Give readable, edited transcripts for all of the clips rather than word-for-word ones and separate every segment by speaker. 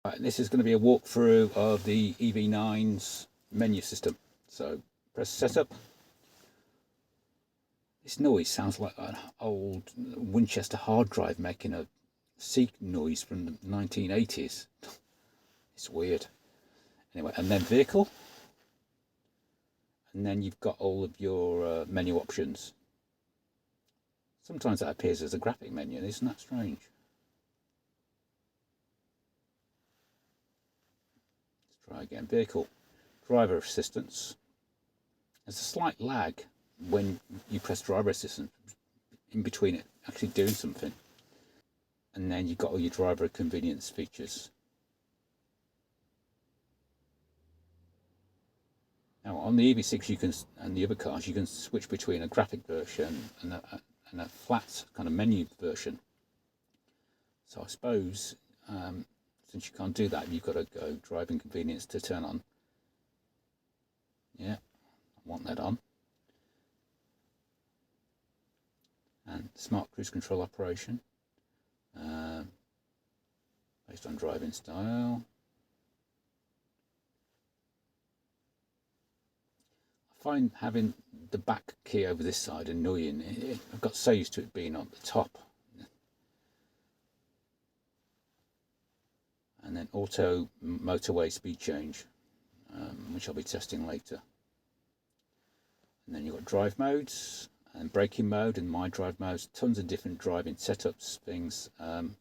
Speaker 1: Right, this is going to be a walkthrough of the EV9's menu system. So press setup. This noise sounds like an old Winchester hard drive making a seek noise from the 1980s. It's weird. Anyway, and then vehicle. And then you've got all of your menu options. Sometimes that appears as a graphic menu, isn't that strange? Let's try again. Vehicle. Driver assistance. There's a slight lag when you press driver assistance in between it actually doing something. And then you've got all your driver convenience features. Now on the EV6 you can, and the other cars, you can switch between a graphic version and a flat kind of menu version. So I suppose since you can't do that, you've got to go driving convenience to turn on. Yeah, I want that on. And smart cruise control operation based on driving style. I find having the back key over this side annoying. I've got so used to it being on the top. And then auto motorway speed change, which I'll be testing later. And then you've got drive modes and braking mode and my drive modes, tons of different driving setups, things. And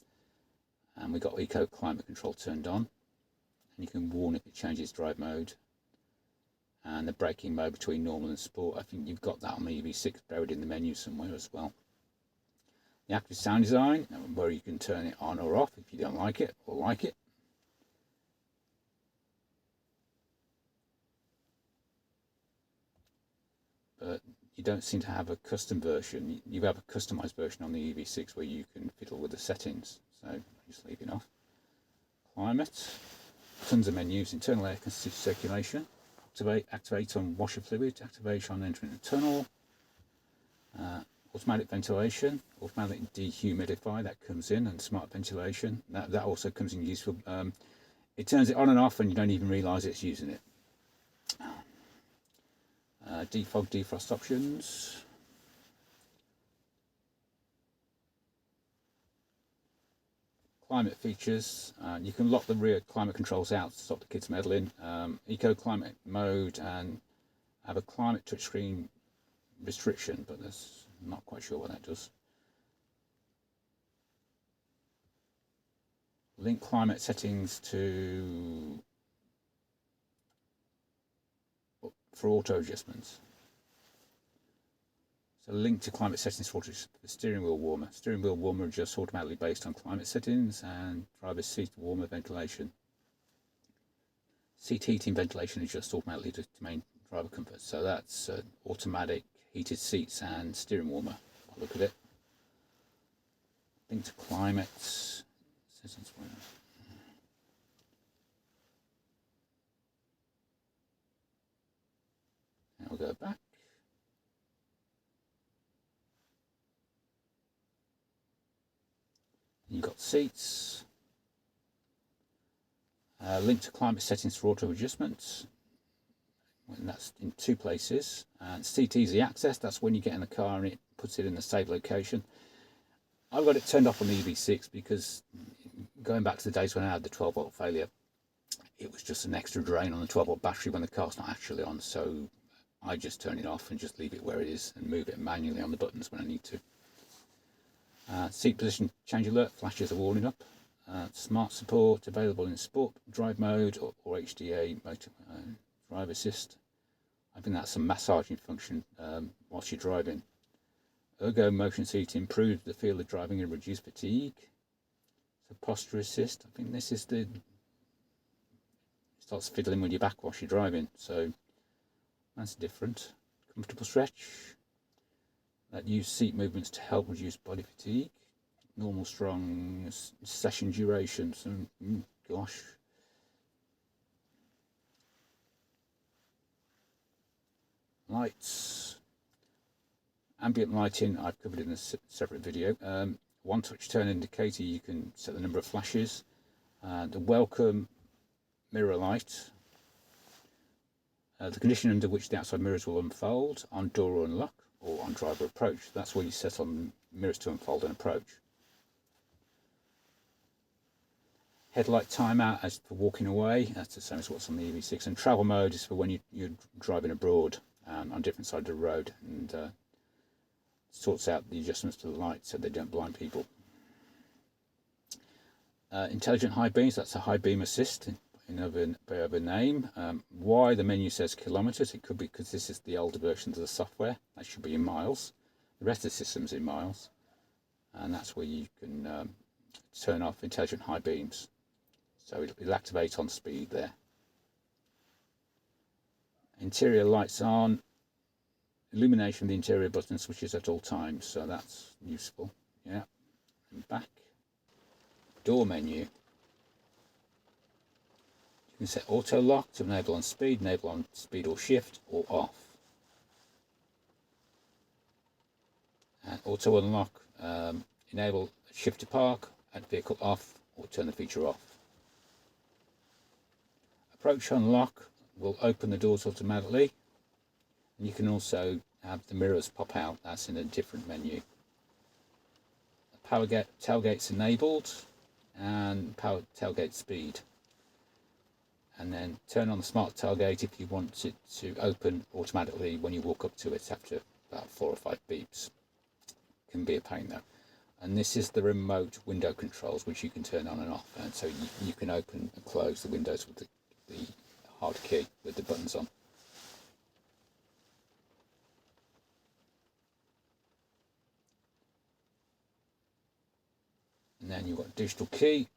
Speaker 1: we've got eco climate control turned on, and you can warn if it changes drive mode. And the braking mode between normal and sport, I think you've got that on the EV6 buried in the menu somewhere as well. The active sound design, where you can turn it on or off if you don't like it or like it. But you don't seem to have a custom version. You have a customized version on the EV6 where you can fiddle with the settings. So I'll just leave it off. Climate, tons of menus, internal air circulation, activate on washer fluid, activate on entering the tunnel, automatic ventilation, automatic dehumidify, that comes in, and smart ventilation, that also comes in useful. It turns it on and off and you don't even realise it's using it. Defog, defrost options. Climate features. You can lock the rear climate controls out to stop the kids meddling. Eco climate mode, and have a climate touchscreen restriction, but that's not quite sure what that does. Link climate settings for auto adjustments. So link to climate settings for the steering wheel warmer. Steering wheel warmer adjusts automatically based on climate settings, and driver's seat warmer ventilation. Seat heating ventilation adjusts automatically to main driver comfort. So that's automatic heated seats and steering warmer. I'll look at it. Link to climate settings. Now we'll go back. You've got seats, link to climate settings for auto adjustments, and that's in two places. And seat easy access, that's when you get in the car and it puts it in the safe location. I've got it turned off on the EV6 because going back to the days when I had the 12-volt failure, it was just an extra drain on the 12-volt battery when the car's not actually on. So I just turn it off and just leave it where it is and move it manually on the buttons when I need to. Seat position change alert flashes a warning up. Smart support available in sport drive mode or HDA motor drive assist. I think that's a massaging function whilst you're driving. Ergo motion seat improves the feel of driving and reduce fatigue. So posture assist, I think this is it starts fiddling with your back whilst you're driving, so that's different. Comfortable stretch. That use seat movements to help reduce body fatigue. Normal strong session duration. So, gosh. Lights. Ambient lighting I've covered in a separate video. One touch turn indicator, you can set the number of flashes. The welcome mirror light, the condition under which the outside mirrors will unfold on door unlock or on driver approach. That's where you set on mirrors to unfold and approach. Headlight timeout as for walking away, that's the same as what's on the EV6. And travel mode is for when you're driving abroad on different sides of the road, and sorts out the adjustments to the lights so they don't blind people. Intelligent high beams, that's a high beam assist by other name. Why the menu says kilometres, it could be because this is the older versions of the software. That should be in miles. The rest of the system's in miles, and that's where you can turn off intelligent high beams. So it'll activate on speed there. Interior lights on, illumination of the interior button switches at all times, so that's useful. Yeah, and back. Door menu. You can set auto lock to enable on speed or shift, or off. And auto unlock, enable shift to park, and vehicle off, or turn the feature off. Approach unlock will open the doors automatically, and you can also have the mirrors pop out. That's in a different menu. Power tailgate's enabled, and power tailgate speed. And then turn on the smart tailgate if you want it to open automatically when you walk up to it after about 4 or 5 beeps. Can be a pain though. And this is the remote window controls, which you can turn on and off, and so you can open and close the windows with the hard key with the buttons on. And then you've got digital key.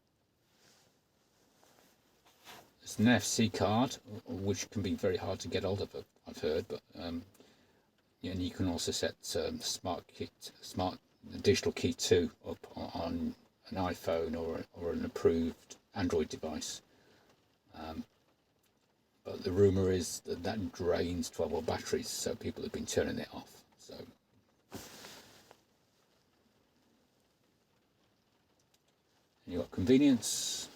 Speaker 1: It's an NFC card, which can be very hard to get hold of, I've heard, but yeah, and you can also set smart digital key 2 up on an iPhone or an approved Android device. But the rumour is that drains 12-volt batteries, so people have been turning it off. So and you've got convenience.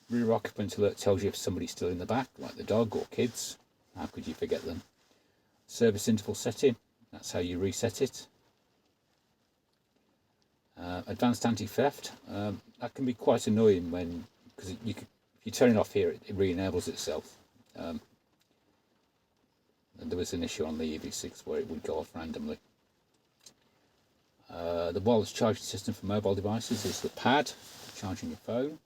Speaker 1: Rear occupant alert tells you if somebody's still in the back, like the dog or kids. How could you forget them? Service interval setting, that's how you reset it. Advanced anti-theft, that can be quite annoying because if you turn it off here, it re-enables itself. And there was an issue on the EV6 where it would go off randomly. The wireless charging system for mobile devices is the pad for charging your phone,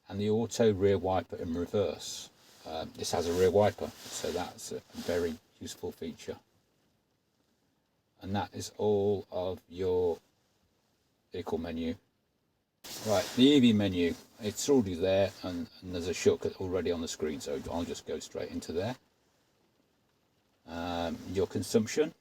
Speaker 1: and the auto rear wiper in reverse. This has a rear wiper, so that's a very useful feature. And that is all of your vehicle menu. Right, the EV menu, it's already there, and there's a shortcut already on the screen, so I'll just go straight into there. Your consumption.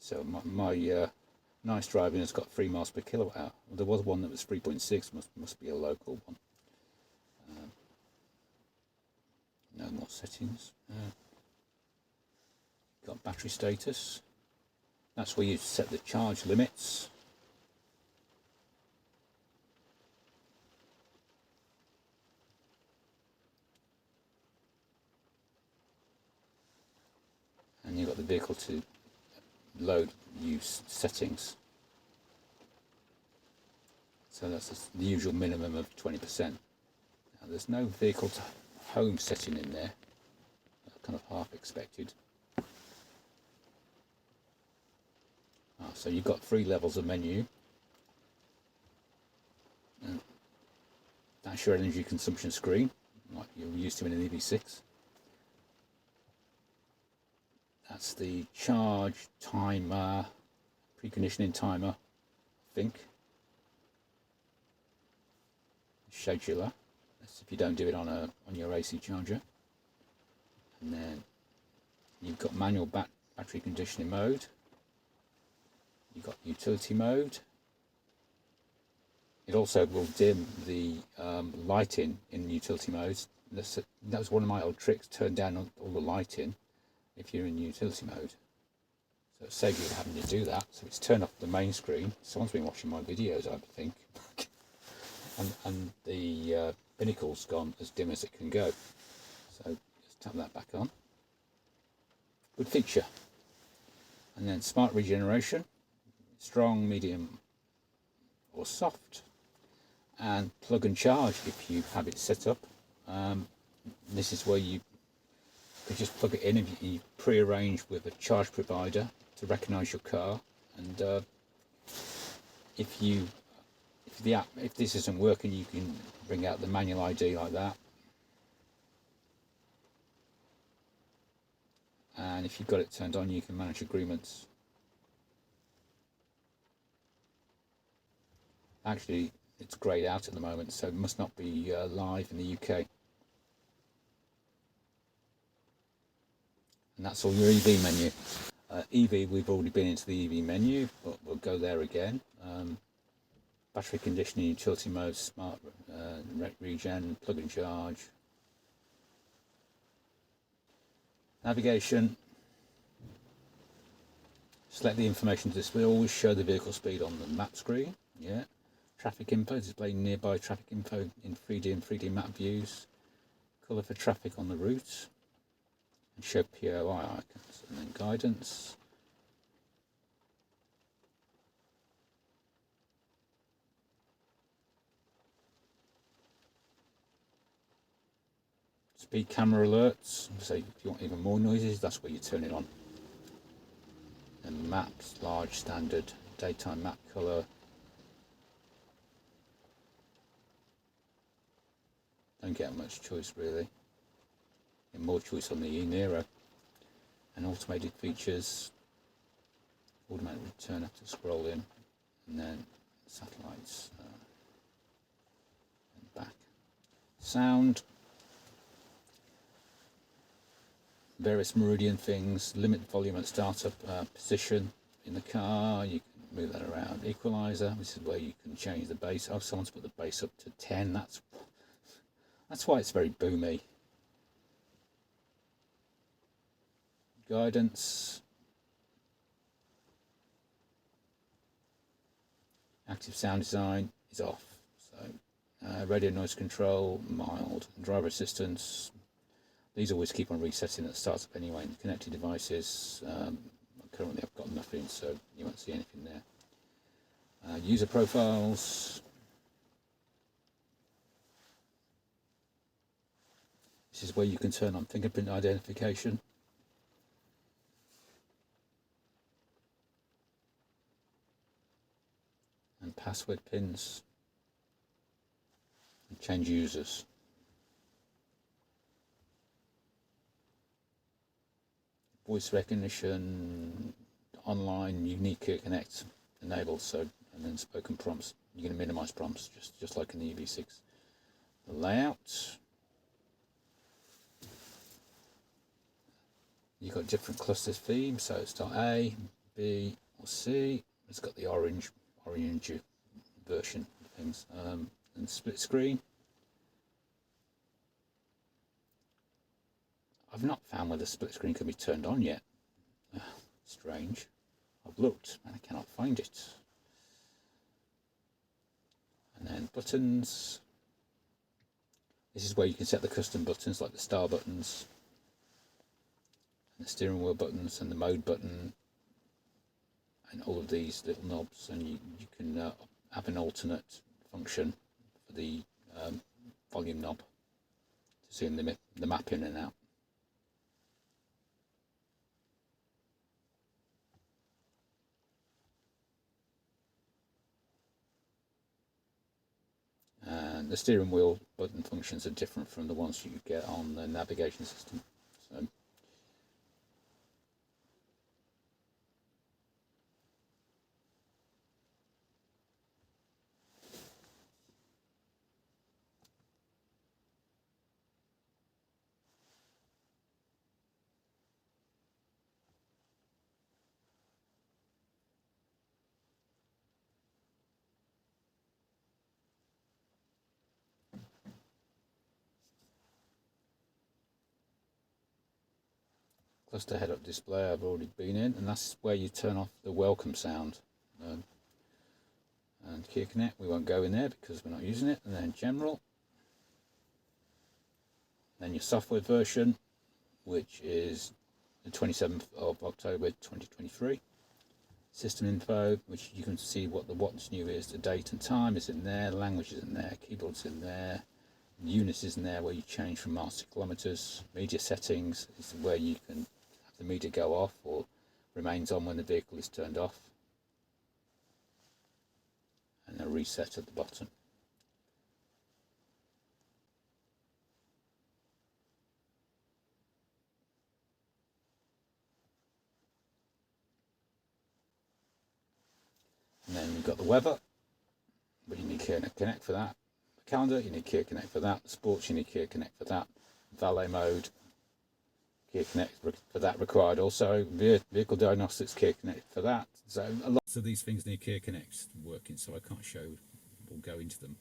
Speaker 1: So my nice driving has got 3 miles per kilowatt hour. There was one that was 3.6, must be a local one. No more settings. Got battery status. That's where you set the charge limits. And you've got the vehicle to load use settings. So that's the usual minimum of 20%. Now there's no vehicle to home setting in there. Kind of half expected. So you've got 3 levels of menu. And that's your energy consumption screen, like you're used to in an EV6. That's the charge timer, preconditioning timer, I think. Scheduler. That's if you don't do it on your AC charger. And then you've got manual battery conditioning mode. You've got utility mode. It also will dim the lighting in utility modes. That was one of my old tricks, turn down all the lighting. if you're in utility mode. So it saves you having to do that. So it's turned off the main screen. Someone's been watching my videos, I think. and the pinnacle's gone as dim as it can go. So just tap that back on. Good feature. And then smart regeneration, strong, medium or soft, and plug and charge if you have it set up. This is where you could just plug it in if you pre-arrange with a charge provider to recognise your car, and if this isn't working, you can bring out the manual ID like that, and if you've got it turned on, you can manage agreements. Actually, it's greyed out at the moment, so it must not be live in the UK. And that's all your EV menu. EV, we've already been into the EV menu, but we'll go there again. Battery conditioning, utility mode, smart regen, plug and charge. Navigation. Select the information to display. Always show the vehicle speed on the map screen. Yeah. Traffic info, display nearby traffic info in 3D and 3D map views. Colour for traffic on the route. And show POI icons. And then guidance. Speed camera alerts. So if you want even more noises, that's where you turn it on. And maps, large, standard, daytime map colour. Don't get much choice really. Get more choice on the E-Nero. And automated features. Automatic return after scrolling. And then satellites. And back. Sound. Various meridian things, limit volume at startup, position in the car, you can move that around. Equalizer, this is where you can change the bass. Oh, someone's put the bass up to 10, that's why it's very boomy. Guidance. Active sound design is off. So radio noise control, mild. Driver assistance. These always keep on resetting at startup anyway. And connected devices, currently I've got nothing, so you won't see anything there. User profiles. This is where you can turn on fingerprint identification. And password pins. And change users. Voice recognition, online, unique connect enabled, so, and then spoken prompts. You're going to minimize prompts, just like in the EV6. The layout. You've got different cluster themes, so it's got A, B, or C. It's got the orange version of things, and split screen. I've not found where the split screen can be turned on yet. Strange. I've looked and I cannot find it. And then buttons. This is where you can set the custom buttons like the star buttons, and the steering wheel buttons, and the mode button, and all of these little knobs. And you can have an alternate function for the volume knob to zoom the map in and out. And the steering wheel button functions are different from the ones you get on the navigation system. So Cluster head-up display I've already been in, and that's where you turn off the welcome sound. And Kia Connect, we won't go in there because we're not using it. And then general, then your software version, which is the 27th of October 2023. System info, which you can see what the what's new is, the date and time is in there, language is in there, keyboard's in there, units is in there where you change from miles to kilometers. Media settings is where you can have the media go off or remains on when the vehicle is turned off, and a reset at the bottom. And then we've got the weather, but you need Kia Connect for that. The calendar, you need Kia Connect for that. The sports, you need Kia Connect for that. Valet mode, Kia Connect for that required also. Vehicle diagnostics, Kia Connect for that. So a lot of these things need Kia Connect working, so I can't show or go into them.